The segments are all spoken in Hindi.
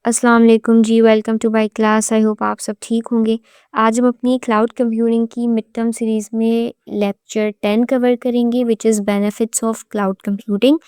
अस्सलाम वालेकुम जी, welcome to my class. I hope आप सब ठीक होंगे। आज हम अपनी क्लाउड कंप्यूटिंग की मिड टर्म सीरीज़ में लेक्चर 10 कवर करेंगे which is benefits of cloud computing.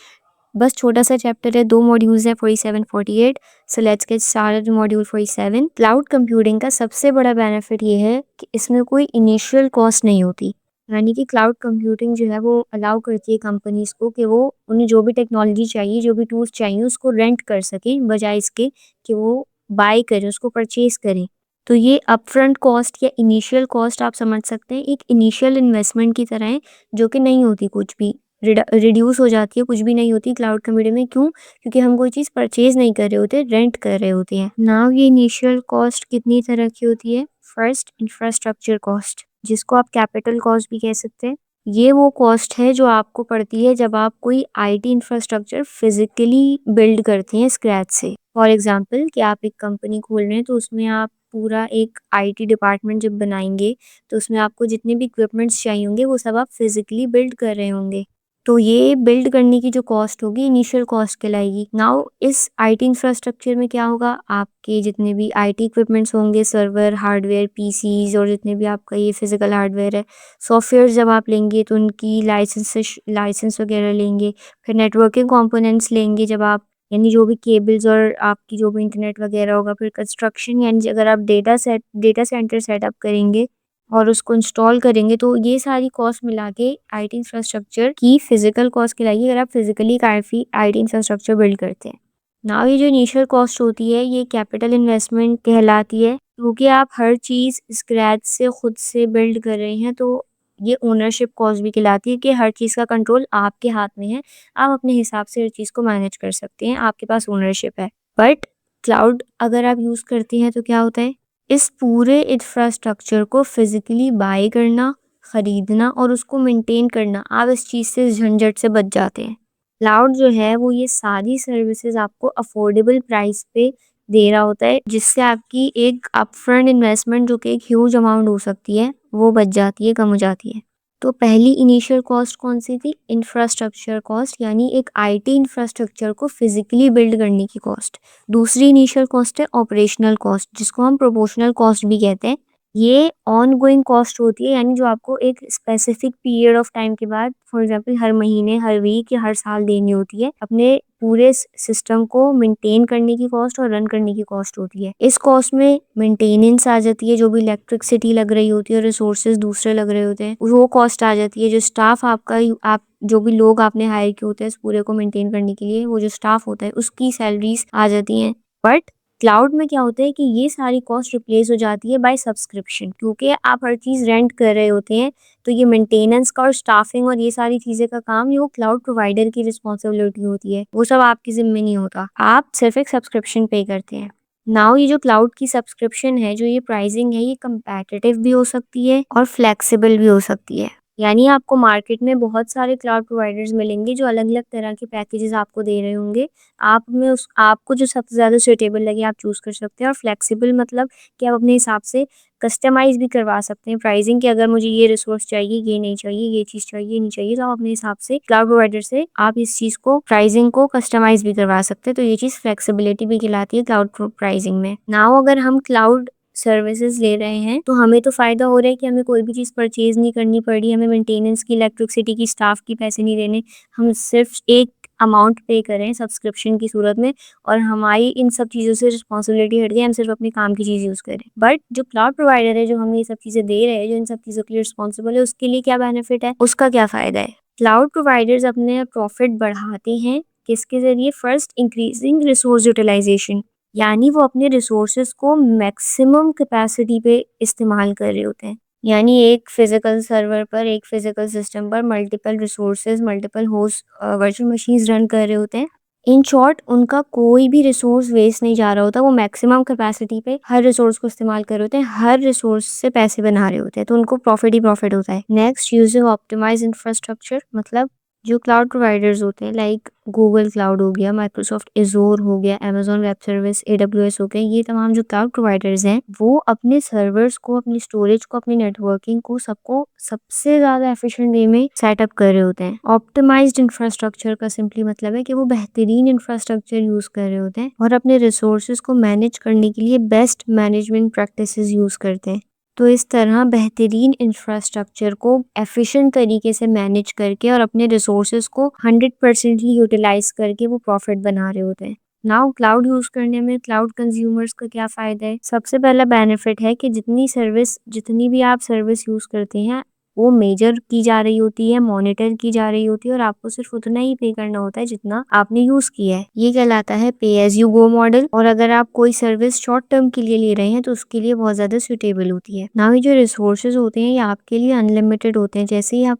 बस छोटा सा चैप्टर है, 2 मॉड्यूल्स हैं 47, 48। So let's get started module 47। Cloud computing का सबसे बड़ा बेनिफिट ये है कि इसमें कोई इनिशियल कॉस्ट नहीं होती। यानी कि क्लाउड कंप्यूटिंग जो है वो अलाउ करती है कंपनीज़ को कि वो उन्हें जो भी टेक्नोलॉजी चाहिए, जो भी टूल्स चाहिए उसको रेंट कर सकें, बजाय इसके कि वो बाय करें, उसको परचेज़ करें। तो ये अपफ्रंट कॉस्ट या इनिशियल कॉस्ट आप समझ सकते हैं, एक इनिशियल इन्वेस्टमेंट की तरह है, जो कि नहीं होती कुछ भी। रिड्यूस हो जाती है, कुछ भी नहीं होती क्लाउड कंप्यूटिंग में। क्यों? क्योंकि हम कोई चीज़ परचेज़ नहीं कर रहे होते, रेंट कर रहे होते हैं। नाउ ये इनिशियल कॉस्ट कितनी तरह की होती है? फर्स्ट, इंफ्रास्ट्रक्चर कॉस्ट, जिसको आप कैपिटल कॉस्ट भी कह सकते हैं। ये वो कॉस्ट है जो आपको पड़ती है जब आप कोई आईटी इंफ्रास्ट्रक्चर फिजिकली बिल्ड करते हैं स्क्रैच से। फॉर एग्जांपल कि आप एक कंपनी खोल रहे हैं, तो उसमें आप पूरा एक आईटी डिपार्टमेंट जब बनाएंगे, तो उसमें आपको जितने भी इक्विपमेंट्स चाहिए होंगे वो सब आप फिजिकली बिल्ड कर रहे होंगे। तो ये बिल्ड करने की जो कॉस्ट होगी इनिशियल कॉस्ट कहलाएगी। नाउ इस आईटी इंफ्रास्ट्रक्चर में क्या होगा, आपके जितने भी आईटी इक्विपमेंट्स होंगे, सर्वर, हार्डवेयर, पीसीज और जितने भी आपका ये फिजिकल हार्डवेयर है, सॉफ्टवेयर जब आप लेंगे तो उनकी लाइसेंस वगैरह लेंगे। फिर नेटवर्किंग कंपोनेंट्स लेंगे जब आप, यानी जो भी केबल्स और आपकी जो भी इंटरनेट वगैरह होगा। फिर कंस्ट्रक्शन, यानी अगर आप डेटा सेंटर सेटअप करेंगे और उसको इंस्टॉल करेंगे, तो ये सारी कॉस्ट मिला के आईटी इंफ्रास्ट्रक्चर की फिजिकल कॉस्ट कहलाएगी, अगर आप फिजिकली काफ़ी आईटी इंफ्रास्ट्रक्चर बिल्ड करते हैं। नाउ ये जो इनिशियल कॉस्ट होती है ये कैपिटल इन्वेस्टमेंट कहलाती है, क्योंकि आप हर चीज़ स्क्रैच से खुद से बिल्ड कर रहे हैं। तो ये ओनरशिप कॉस्ट भी कहलाती है कि हर चीज़ का कंट्रोल आपके हाथ में है। आप अपने हिसाब से हर चीज़ को मैनेज कर सकते हैं, आपके पास ओनरशिप है। बट क्लाउड अगर आप यूज़ करते हैं तो क्या होता है, इस पूरे इंफ्रास्ट्रक्चर को फिजिकली बाय करना, खरीदना और उसको मेंटेन करना, आप इस चीज़ से झंझट से बच जाते हैं। क्लाउड जो है वो ये सारी सर्विसेज आपको अफोर्डेबल प्राइस पे दे रहा होता है, जिससे आपकी एक अपफ्रंट इन्वेस्टमेंट जो कि एक ह्यूज अमाउंट हो सकती है वो बच जाती है, कम हो जाती है। तो पहली इनिशियल कॉस्ट कौन सी थी? इंफ्रास्ट्रक्चर कॉस्ट, यानी एक आईटी इंफ्रास्ट्रक्चर को फिजिकली बिल्ड करने की कॉस्ट। दूसरी इनिशियल कॉस्ट है ऑपरेशनल कॉस्ट, जिसको हम प्रोपोर्शनल कॉस्ट भी कहते हैं। ये ऑन गोइंग कॉस्ट होती है, यानी जो आपको एक स्पेसिफिक पीरियड ऑफ टाइम के बाद, फॉर एग्जांपल हर महीने, हर वीक या हर साल देनी होती है। अपने पूरे सिस्टम को मेंटेन करने की कॉस्ट और रन करने की कॉस्ट होती है। इस कॉस्ट में मेंटेनेंस आ जाती है, जो भी इलेक्ट्रिसिटी लग रही होती है, रिसोर्सेज दूसरे लग रहे होते हैं, वो कॉस्ट आ जाती है। जो स्टाफ आपका, आप जो भी लोग आपने हायर किए होते हैं इस पूरे को मेंटेन करने के लिए, वो जो स्टाफ होता है उसकी सैलरीज आ जाती हैं। बट क्लाउड में क्या होता है कि ये सारी कॉस्ट रिप्लेस हो जाती है बाय सब्सक्रिप्शन, क्योंकि आप हर चीज़ रेंट कर रहे होते हैं। तो ये मेंटेनेंस का और स्टाफिंग और ये सारी चीज़ें का काम, ये वो क्लाउड प्रोवाइडर की रिस्पॉन्सिबिलिटी होती है, वो सब आपकी जिम्मे नहीं होता। आप सिर्फ एक सब्सक्रिप्शन पे करते हैं। नाउ ये जो क्लाउड की सब्सक्रिप्शन है, जो ये प्राइसिंग है, ये कंपैटिटिव भी हो सकती है और फ्लेक्सिबल भी हो सकती है। यानी आपको मार्केट में बहुत सारे क्लाउड प्रोवाइडर्स मिलेंगे जो अलग अलग तरह के पैकेजेस आपको दे रहे होंगे। आप में उस आपको जो सबसे ज़्यादा सुटेबल लगे आप चूज़ कर सकते हैं। और फ्लेक्सिबल मतलब कि आप अपने हिसाब से कस्टमाइज़ भी करवा सकते हैं प्राइसिंग, कि अगर मुझे ये रिसोर्स चाहिए, ये नहीं चाहिए, ये चीज़ चाहिए, ये नहीं चाहिए, तो आप अपने हिसाब से क्लाउड प्रोवाइडर से आप इस चीज़ को, प्राइसिंग को कस्टमाइज़ भी करवा सकते हैं। तो ये चीज़ फ्लेक्सिबिलिटी भी कहलाती है क्लाउड प्राइसिंग में। नाउ अगर हम क्लाउड सर्विसेज ले रहे हैं तो हमें तो फ़ायदा हो रहा है कि हमें कोई भी चीज़ परचेज़ नहीं करनी पड़ रही, हमें मेंटेनेंस की, इलेक्ट्रिसिटी की, स्टाफ की पैसे नहीं देने। हम सिर्फ एक अमाउंट पे करें सब्सक्रिप्शन की सूरत में, और हमारी इन सब चीज़ों से रिस्पॉन्सिबिलिटी हट गई, हम सिर्फ अपने काम की चीज़ यूज़ करें। बट जो क्लाउड प्रोवाइडर है, जो हमें ये सब चीज़ें दे रहे हैं, जो इन सब चीज़ों के लिए रिस्पॉन्सिबल है, उसके लिए क्या बेनिफिट है, उसका क्या फ़ायदा है? क्लाउड प्रोवाइडर्स अपने प्रॉफिट बढ़ाते हैं किसके ज़रिए? फर्स्ट, इंक्रीजिंग रिसोर्स यूटिलाइजेशन, यानी वो अपने रिसोर्सेज को मैक्सिमम कैपेसिटी पे इस्तेमाल कर रहे होते हैं। यानी एक फिजिकल सर्वर पर, एक फिजिकल सिस्टम पर multiple resources, multiple host virtual machines run कर रहे होते हैं। इन शॉर्ट, उनका कोई भी रिसोर्स वेस्ट नहीं जा रहा होता, वो मैक्सिमम कैपेसिटी पे हर रिसोर्स को इस्तेमाल कर रहे होते हैं, हर रिसोर्स से पैसे बना रहे होते हैं, तो उनको प्रॉफिट ही प्रॉफिट होता है। नेक्स्ट, यूजिंग ऑप्टिमाइज इंफ्रास्ट्रक्चर, मतलब जो क्लाउड प्रोवाइडर्स होते हैं लाइक गूगल क्लाउड हो गया, माइक्रोसॉफ्ट एज़ोर हो गया, अमेज़न वेब सर्विस, एडब्ल्यूएस हो गया, ये तमाम जो क्लाउड प्रोवाइडर्स हैं, वो अपने सर्वर्स को, अपनी स्टोरेज को, अपनी नेटवर्किंग को सबको सबसे ज़्यादा एफिशिएंट वे में सेटअप कर रहे होते हैं। ऑप्टिमाइज्ड इंफ्रास्ट्रक्चर का सिंपली मतलब है कि वो बेहतरीन इंफ्रास्ट्रक्चर यूज़ कर रहे होते हैं और अपने रिसोर्सेज को मैनेज करने के लिए बेस्ट मैनेजमेंट प्रैक्टिसेस यूज़ करते हैं। तो इस तरह बेहतरीन इंफ्रास्ट्रक्चर को एफिशिएंट तरीके से मैनेज करके और अपने रिसोर्सेज को 100% यूटिलाइज करके वो प्रॉफिट बना रहे होते हैं। नाउ क्लाउड यूज करने में क्लाउड कंज्यूमर्स का क्या फायदा है? सबसे पहला बेनिफिट है कि जितनी भी आप सर्विस यूज करते हैं वो मेजर की जा रही होती है, मॉनिटर की जा रही होती है और आपको सिर्फ उतना ही पे करना होता है जितना आपने यूज किया है। ये कहलाता है pay as you go model. और अगर आप कोई सर्विस शॉर्ट टर्म के लिए ले रहे हैं तो उसके लिए बहुत ज्यादा सुटेबल होती है। ना ही जो रिसोर्सेज होते हैं ये आपके लिए अनलिमिटेड होते हैं। जैसे ही आप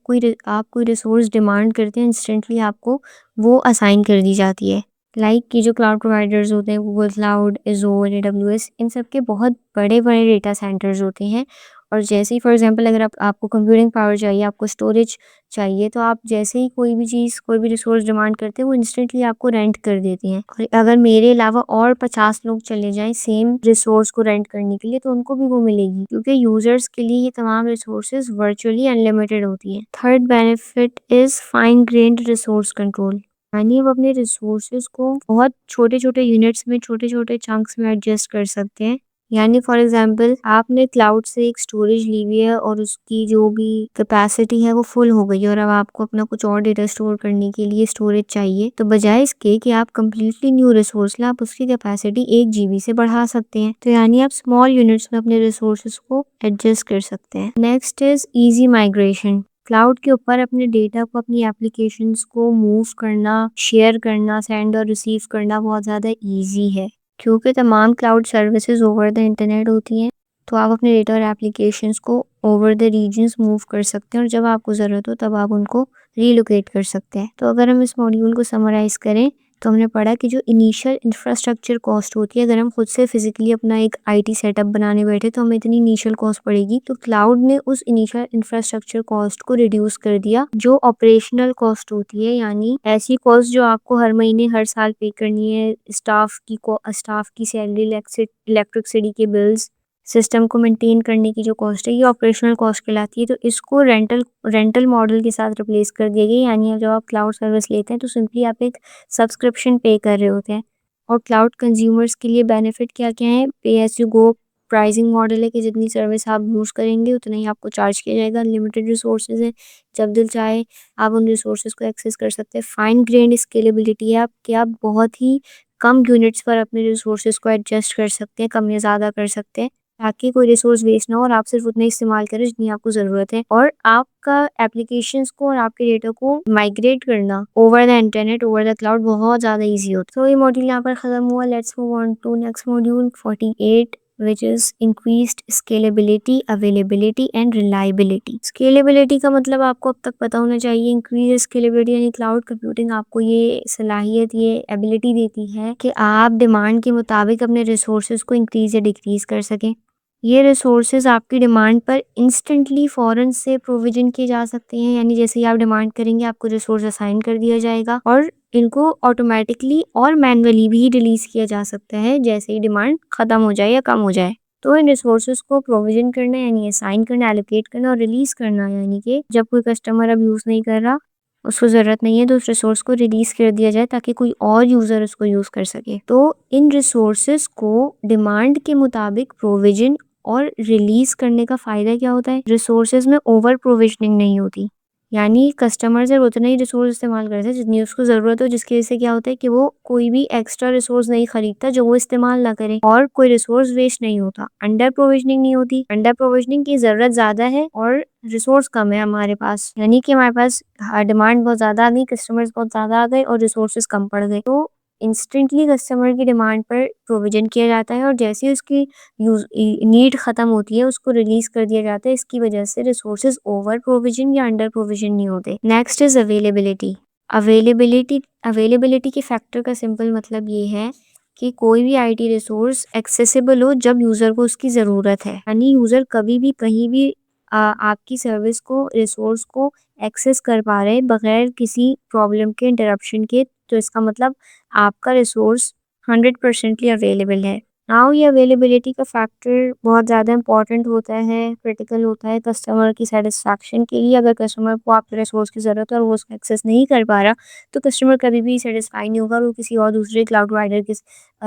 कोई रिसोर्स डिमांड करते हैं इंस्टेंटली आपको वो असाइन कर दी जाती है। लाइक कि जो क्लाउड प्रोवाइडर्स होते हैं गूगल क्लाउड, एज़ोर, एडब्ल्यूएस, इन सब के बहुत बड़े बड़े डेटा सेंटर्स होते हैं। और जैसे ही फॉर एग्जांपल अगर आपको कंप्यूटिंग पावर चाहिए, आपको स्टोरेज चाहिए, तो आप जैसे ही कोई भी चीज़, कोई भी रिसोर्स डिमांड करते हैं वो इंस्टेंटली आपको रेंट कर देते हैं। और अगर मेरे अलावा और 50 लोग चले जाएं सेम रिसोर्स को रेंट करने के लिए तो उनको भी वो मिलेगी, क्योंकि यूजर्स के लिए ये तमाम रिसोर्सेज वर्चुअली अनलिमिटेड होती है। Third benefit is fine grand resource control. यानी वो अपने रिसोर्सेज को बहुत छोटे छोटे यूनिट्स में, छोटे छोटे चंक्स में एडजस्ट कर सकते हैं। यानी फॉर एग्जांपल आपने क्लाउड से एक स्टोरेज ली हुई है और उसकी जो भी कैपेसिटी है वो फुल हो गई है और अब आपको अपना कुछ और डेटा स्टोर करने के लिए स्टोरेज चाहिए, तो बजाय इसके कि आप कम्प्लीटली न्यू रिसोर्स लें, आप उसकी कैपेसिटी 1 GB से बढ़ा सकते हैं। तो यानी आप स्मॉल यूनिट्स में अपने रिसोर्सेज को एडजस्ट कर सकते हैं। Next is easy migration. Cloud के ऊपर अपने डेटा को, अपनी एप्लीकेशंस को मूव करना, शेयर करना, सेंड और रिसीव करना बहुत ज़्यादा ईजी है, क्योंकि तमाम cloud services over the internet होती हैं। तो आप अपने डेटा और एप्लीकेशंस को ओवर द रीजन्स मूव कर सकते हैं और जब आपको ज़रूरत हो तब आप उनको रीलोकेट कर सकते हैं। तो अगर हम इस मॉड्यूल को समराइज़ करें तो हमने पढ़ा कि जो इनिशियल इंफ्रास्ट्रक्चर कॉस्ट होती है, अगर हम खुद से फिजिकली अपना एक आईटी सेटअप बनाने बैठे तो हमें इतनी इनिशियल कॉस्ट पड़ेगी, तो क्लाउड ने उस इनिशियल इंफ्रास्ट्रक्चर कॉस्ट को रिड्यूस कर दिया। जो ऑपरेशनल कॉस्ट होती है, यानी ऐसी कॉस्ट जो आपको हर महीने हर साल पे करनी है, स्टाफ की सैलरी, इलेक्ट्रिसिटी के बिल्स, सिस्टम को मेंटेन करने की जो कॉस्ट है, ये ऑपरेशनल कॉस्ट कहलाती है। तो इसको रेंटल मॉडल के साथ रिप्लेस कर दिया गया। यानी जब आप क्लाउड सर्विस लेते हैं तो सिंपली आप एक सब्सक्रिप्शन पे कर रहे होते हैं। और क्लाउड कंज्यूमर्स के लिए बेनिफिट क्या क्या है? Pay as you go pricing model है कि जितनी सर्विस आप यूज़ करेंगे उतना ही आपको चार्ज किया जाएगा। अनलिमिटेड रिसोर्सेज है, जब दिल चाहे आप उन रिसोर्सेज को एक्सेस कर सकते हैं। फाइन ग्रेन्ड स्केलेबिलिटी है, आप बहुत ही कम यूनिट्स पर अपने रिसोर्सेज को एडजस्ट कर सकते हैं, कम या ज़्यादा कर सकते हैं, ताकि कोई रिसोर्स वेस्ट ना हो और आप सिर्फ उतना इस्तेमाल करें जितनी आपको ज़रूरत है। और आपका एप्लीकेशंस को और आपके डेटा को माइग्रेट करना over the internet, over the cloud बहुत ज़्यादा ईजी होता है। तो ये मॉड्यूल यहाँ पर ख़त्म हुआ। Let's move on to next module 48, which is increased scalability, availability and reliability. Scalability का मतलब आपको अब तक पता होना चाहिए। Increased scalability यानी क्लाउड कंप्यूटिंग आपको ये सलाहियत, ये एबिलिटी देती है कि आप डिमांड के मुताबिक अपने रिसोर्सेज को इंक्रीज या डिक्रीज कर सकें। ये रिसोर्सेज आपकी डिमांड पर इंस्टेंटली फ़ौरन से प्रोविजन किए जा सकते हैं। यानी जैसे ही आप डिमांड करेंगे आपको रिसोर्स असाइन कर दिया जाएगा और इनको ऑटोमेटिकली और मैन्युअली भी रिलीज़ किया जा सकता है जैसे ही डिमांड ख़त्म हो जाए या कम हो जाए। तो इन रिसोर्सेज को प्रोविजन करना यानी असाइन करना, एलोकेट करना और रिलीज़ करना, यानी कि जब कोई कस्टमर अब यूज़ नहीं कर रहा, उसको ज़रूरत नहीं है, तो उस रिसोर्स को रिलीज़ कर दिया जाए ताकि कोई और यूज़र उसको यूज़ कर सके। तो इन रिसोर्सेज को डिमांड के मुताबिक प्रोविजन और रिलीज़ करने का फ़ायदा क्या होता है? रिसोर्सेज में ओवर प्रोविजनिंग नहीं होती। यानी कस्टमर सिर्फ उतना ही रिसोर्स इस्तेमाल करता है जितनी उसको ज़रूरत हो, जिसकी वजह से क्या होता है कि वो कोई भी एक्स्ट्रा रिसोर्स नहीं खरीदता जो वो इस्तेमाल ना करे और कोई रिसोर्स वेस्ट नहीं होता। अंडर प्रोविजनिंग नहीं होती। अंडर प्रोविजनिंग की ज़रूरत ज़्यादा है और रिसोर्स कम है हमारे पास, यानी कि हमारे पास डिमांड बहुत ज़्यादा आ गई, कस्टमर्स बहुत ज़्यादा आ गए और रिसोर्सेज कम पड़ गए। तो इंस्टेंटली कस्टमर की डिमांड पर प्रोविजन किया जाता है और जैसे ही उसकी नीड ख़त्म होती है उसको रिलीज़ कर दिया जाता है। इसकी वजह से रिसोर्सेज ओवर प्रोविजन या अंडर प्रोविजन नहीं होते। Next is availability. अवेलेबिलिटी के फैक्टर का सिंपल मतलब ये है कि कोई भी आईटी रिसोर्स एक्सेसिबल हो जब यूज़र को उसकी ज़रूरत है। यानी यूज़र कभी भी कहीं भी आपकी सर्विस को, रिसोर्स को एक्सेस कर पा रहे हैं बगैर किसी प्रॉब्लम के, इंटरप्शन के, तो इसका मतलब आपका रिसोर्स 100% अवेलेबल है। नाउ ये अवेलेबिलिटी का फैक्टर बहुत ज़्यादा इंपॉर्टेंट होता है, क्रिटिकल होता है कस्टमर की सेटिस्फैक्शन के लिए। अगर कस्टमर को आपके रिसोर्स की ज़रूरत है और वो उसको एक्सेस नहीं कर पा रहा, तो कस्टमर कभी भी सेटिस्फाई नहीं होगा और वो किसी और दूसरे क्लाउड प्रोवाइडर की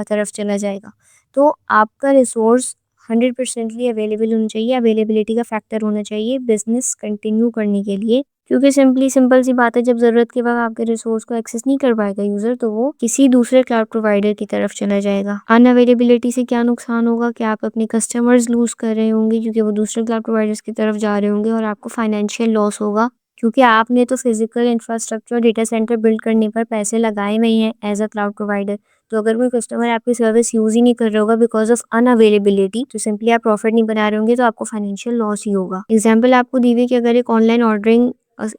तरफ चला जाएगा। तो आपका रिसोर्स 100% अवेलेबल होना चाहिए, अवेलेबिलिटी का फैक्टर होना चाहिए बिजनेस कंटिन्यू करने के लिए। क्योंकि सिंपल सी बात है, जब ज़रूरत के वक़्त आपके रिसोर्स को एक्सेस नहीं कर पाएगा यूज़र, तो वो किसी दूसरे क्लाउड प्रोवाइडर की तरफ चला जाएगा। अनअवेलेबिलिटी से क्या नुकसान होगा कि आप अपने कस्टमर्स लूज़ कर रहे होंगे क्योंकि वो दूसरे क्लाउड प्रोवाइडर्स की तरफ जा रहे होंगे, और आपको फाइनेंशियल लॉस होगा क्योंकि आपने तो physical infrastructure data centre build करने पर पैसे लगाए हुए हैं एज अ क्लाउड प्रोवाइडर। तो अगर कोई कस्टमर आपकी सर्विस यूज़ ही नहीं कर रहा होगा बिकॉज ऑफ अनअवेलेबिलिटी, तो सिंपली आप प्रॉफिट नहीं बना रहे होंगे, तो आपको फाइनेंशियल लॉस ही होगा। एग्जाम्पल आपको दी हुई कि अगर एक ऑनलाइन ऑर्डरिंग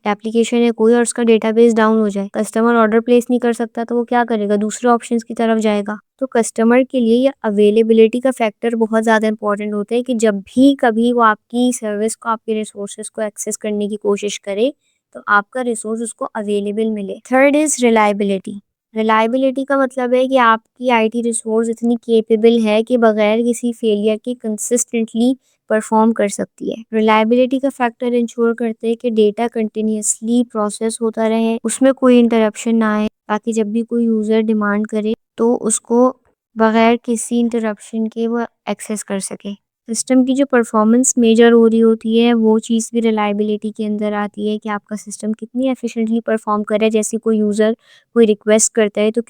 एप्लीकेशन है कोई और उसका डेटाबेस डाउन हो जाए, कस्टमर ऑर्डर प्लेस नहीं कर सकता, तो वो क्या करेगा, दूसरे ऑप्शंस की तरफ जाएगा। तो कस्टमर के लिए ये अवेलेबिलिटी का फैक्टर बहुत ज़्यादा इंपॉर्टेंट होता है कि जब भी कभी वो आपकी सर्विस को, आपके रिसोर्सेज को एक्सेस करने की कोशिश करे, तो आपका रिसोर्स उसको अवेलेबल मिले। Third is reliability. रिलायबिलिटी का मतलब है कि आपकी आईटी रिसोर्स इतनी केपेबल है कि बगैर किसी फेलियर के कंसिस्टेंटली परफॉर्म कर सकती है। रिलायबिलिटी का फैक्टर इंश्योर करते हैं कि डेटा कंटिन्यूअसली प्रोसेस होता रहे, उसमें कोई इंटरप्शन ना आए, ताकि जब भी कोई यूज़र डिमांड करे तो उसको बगैर किसी इंटरप्शन के वो एक्सेस कर सके। सिस्टम की जो परफॉर्मेंस मेजर हो रही होती है, वो चीज़ भी रिलायबिलिटी के अंदर आती है कि आपका सिस्टम कितनी एफिशिएंटली परफॉर्म कर रहा है। जैसे कोई यूज़र कोई रिक्वेस्ट करता है, तो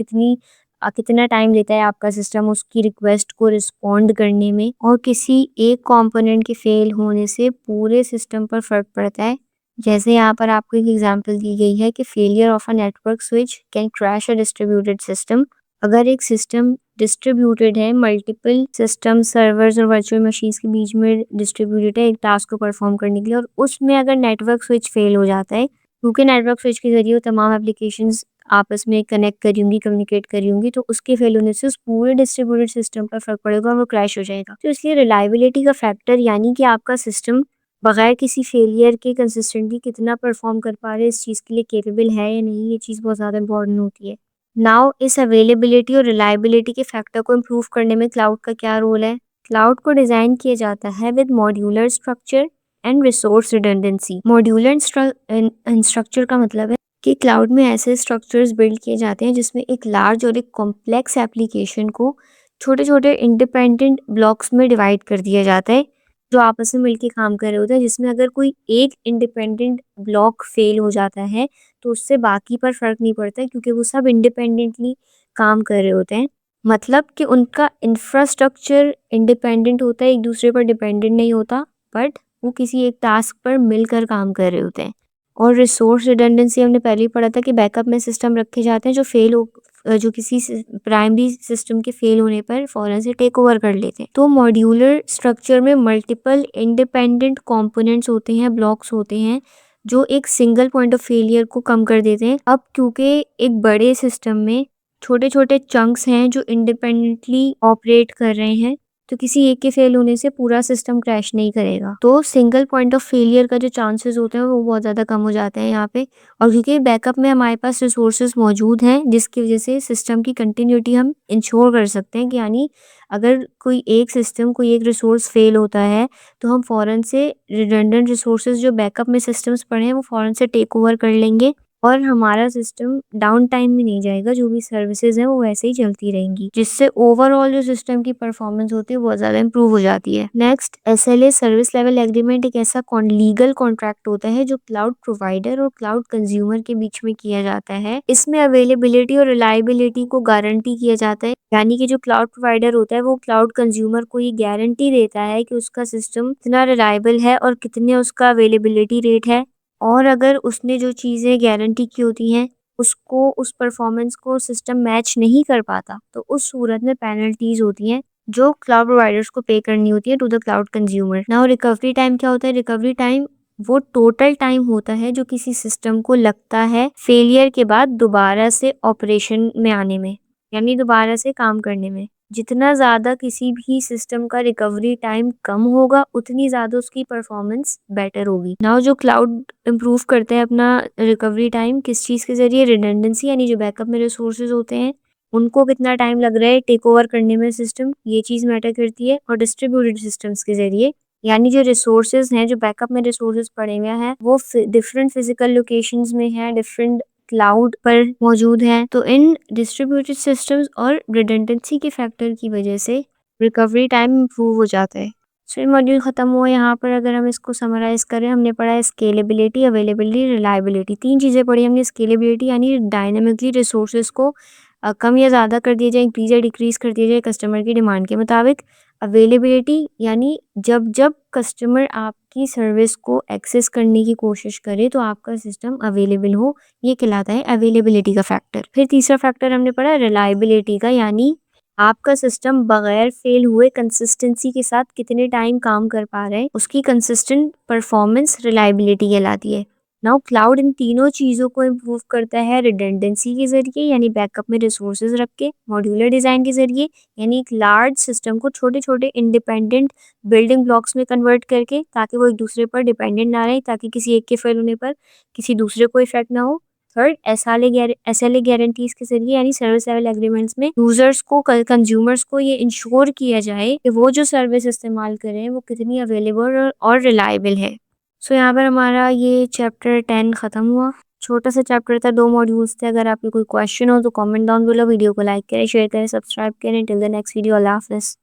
कितना टाइम लेता है आपका सिस्टम उसकी रिक्वेस्ट को रिस्पॉन्ड करने में, और किसी एक कंपोनेंट के फेल होने से पूरे सिस्टम पर फर्क पड़ता है। जैसे यहाँ पर आपको एक एग्जांपल दी गई है कि failure of a network switch can crash a distributed system. अगर एक सिस्टम डिस्ट्रीब्यूटेड है, मल्टीपल सिस्टम सर्वर्स और वर्चुअल मशीन्स के बीच में डिस्ट्रीब्यूटेड है एक टास्क को परफॉर्म करने के लिए, और उसमें अगर नेटवर्क स्विच फेल हो जाता है, क्योंकि नेटवर्क स्विच के जरिए वो तमाम एप्लीकेशंस आपस में कनेक्ट करी होंगी, कम्युनिकेट करी होंगी, तो उसके फेल होने से उस पूरे डिस्ट्रीब्यूटेड सिस्टम पर फर्क पड़ेगा और वो क्रैश हो जाएगा। तो इसलिए रिलायबिलिटी का फैक्टर, यानी कि आपका सिस्टम बगैर किसी फेलियर के कंसिस्टेंटली कितना परफॉर्म कर पा रहे हैं, इस चीज़ के लिए केपेबल है या नहीं, ये चीज़ बहुत ज़्यादा इंपॉर्टेंट होती है। नाउ इस अवेलेबिलिटी और रिलायबिलिटी के फैक्टर को इम्प्रूव करने में क्लाउड का क्या रोल है? क्लाउड को डिज़ाइन किया जाता है with modular structure and resource redundancy. Modular structure का मतलब है कि क्लाउड में ऐसे स्ट्रक्चर्स बिल्ड किए जाते हैं जिसमें एक लार्ज और एक कॉम्प्लेक्स एप्लीकेशन को छोटे छोटे इंडिपेंडेंट ब्लॉक्स में डिवाइड कर दिया जाता है, जो आपस में मिलके काम कर रहे होते हैं, जिसमें अगर कोई एक इंडिपेंडेंट ब्लॉक फेल हो जाता है, तो उससे बाकी पर फ़र्क नहीं पड़ता है क्योंकि वो सब इंडिपेंडेंटली काम कर रहे होते हैं। मतलब कि उनका इंफ्रास्ट्रक्चर इंडिपेंडेंट होता है, एक दूसरे पर डिपेंडेंट नहीं होता, बट वो किसी एक टास्क पर मिलकर काम कर रहे होते हैं। और रिसोर्स रिडंडेंसी हमने पहले ही पढ़ा था कि बैकअप में सिस्टम रखे जाते हैं जो किसी प्राइमरी सिस्टम के फेल होने पर फ़ौरन से टेक ओवर कर लेते हैं। तो मॉड्यूलर स्ट्रक्चर में मल्टीपल इंडिपेंडेंट कंपोनेंट्स होते हैं, ब्लॉक्स होते हैं, जो एक सिंगल पॉइंट ऑफ फेलियर को कम कर देते हैं। अब क्योंकि एक बड़े सिस्टम में छोटे-छोटे चंक्स हैं जो इंडिपेंडेंटली ऑपरेट कर रहे हैं, तो किसी एक के फेल होने से पूरा सिस्टम क्रैश नहीं करेगा। तो सिंगल पॉइंट ऑफ फेलियर का जो चांसेस होते हैं वो बहुत ज़्यादा कम हो जाते हैं यहाँ पे। और क्योंकि बैकअप में हमारे पास रिसोर्सेज मौजूद हैं, जिसकी वजह से सिस्टम की कंटिन्यूटी हम इंश्योर कर सकते हैं कि यानी अगर कोई एक रिसोर्स फेल होता है, तो हम फ़ौरन से रिडंडेंट रिसोर्सेज जो बैकअप में सिस्टम्स पड़े हैं वो फ़ौरन से टेक ओवर कर लेंगे, और हमारा सिस्टम डाउन टाइम में नहीं जाएगा, जो भी सर्विसेज हैं वो वैसे ही चलती रहेंगी, जिससे ओवरऑल जो सिस्टम की परफॉर्मेंस होती है बहुत ज़्यादा इंप्रूव हो जाती है। Next, SLA service level agreement एक ऐसा लीगल कॉन्ट्रैक्ट होता है जो क्लाउड प्रोवाइडर और क्लाउड कंज्यूमर के बीच में किया जाता है। इसमें अवेलेबिलिटी और रिलायबिलिटी को गारंटी किया जाता है, यानी कि जो क्लाउड प्रोवाइडर होता है वो क्लाउड कंज्यूमर को ये गारंटी देता है कि उसका सिस्टम कितना रिलायबल है और कितने उसका अवेलेबिलिटी रेट है, और अगर उसने जो चीज़ें गारंटी की होती हैं उसको, उस परफॉर्मेंस को सिस्टम मैच नहीं कर पाता, तो उस सूरत में पेनल्टीज होती हैं जो क्लाउड प्रोवाइडर्स को पे करनी होती है to the cloud consumer. Now recovery time क्या होता है? रिकवरी टाइम वो टोटल टाइम होता है जो किसी सिस्टम को लगता है फेलियर के बाद दोबारा से ऑपरेशन में आने में। यानी दोबारा से काम करने में। जितना ज़्यादा किसी भी सिस्टम का रिकवरी टाइम कम होगा, उतनी ज़्यादा उसकी परफॉर्मेंस बेटर होगी। नाउ जो क्लाउड इम्प्रूव करते हैं अपना रिकवरी टाइम किस चीज़ के ज़रिए, रिडंडेंसी यानी जो बैकअप में रिसोर्सेज होते हैं उनको कितना टाइम लग रहा है टेक ओवर करने में सिस्टम, ये चीज़ मैटर करती है। और डिस्ट्रीब्यूटेड सिस्टम्स के ज़रिए यानी जो रिसोर्सेज हैं, जो बैकअप में रिसोर्सेज पड़े हुए हैं वो डिफरेंट फिजिकल लोकेशंस में हैं, डिफरेंट क्लाउड पर मौजूद हैं। तो इन डिस्ट्रीब्यूटेड सिस्टम्स और रिडंडेंसी के फैक्टर की वजह से रिकवरी टाइम इम्प्रूव हो जाता है। सो ये मॉड्यूल ख़त्म हुआ। यहाँ पर अगर हम इसको समराइज करें, हमने पढ़ा है स्केलेबिलिटी, अवेलेबिलिटी, रिलायबिलिटी। 3 चीज़ें पढ़ी हमने। स्केलेबिलिटी यानी डायनेमिकली रिसोर्सेज को कम या ज़्यादा कर दिया जाए, इंक्रीज या डिक्रीज कर दिया जाए कस्टमर की डिमांड के मुताबिक। अवेलेबिलिटी यानी जब जब कस्टमर आपकी सर्विस को एक्सेस करने की कोशिश करे तो आपका सिस्टम अवेलेबल हो, ये कहलाता है अवेलेबिलिटी का फैक्टर। फिर तीसरा फैक्टर हमने पढ़ा रिलायबिलिटी का, यानी आपका सिस्टम बगैर फेल हुए कंसिस्टेंसी के साथ कितने टाइम काम कर पा रहा है, उसकी कंसिस्टेंट परफॉर्मेंस रिलायबिलिटी कहलाती है। नाउ क्लाउड इन तीनों चीज़ों को इम्प्रूव करता है रिडंडेंसी के ज़रिए यानी बैकअप में रिसोर्सेज रख के, मॉड्यूलर डिज़ाइन के ज़रिए यानी एक लार्ज सिस्टम को छोटे छोटे इंडिपेंडेंट बिल्डिंग ब्लॉक्स में कन्वर्ट करके, ताकि वो एक दूसरे पर डिपेंडेंट ना रहे, ताकि किसी एक के फेल होने पर किसी दूसरे को इफेक्ट ना हो। थर्ड, एसएलए गारंटीज के जरिए यानी सर्विस लेवल एग्रीमेंट्स में यूजर्स को, कंज्यूमर्स को ये इंश्योर किया जाए कि वो जो सर्विस इस्तेमाल करें वो कितनी अवेलेबल और रिलायबल है। सो यहाँ पर हमारा ये चैप्टर 10 ख़त्म हुआ। छोटा सा चैप्टर था, 2 मॉड्यूल्स थे। अगर आपके कोई क्वेश्चन हो तो कमेंट डाउन बिलो, वीडियो को लाइक करें, शेयर करें, सब्सक्राइब करें। टिल द नेक्स्ट वीडियो, अल्लाह हाफ़िज़।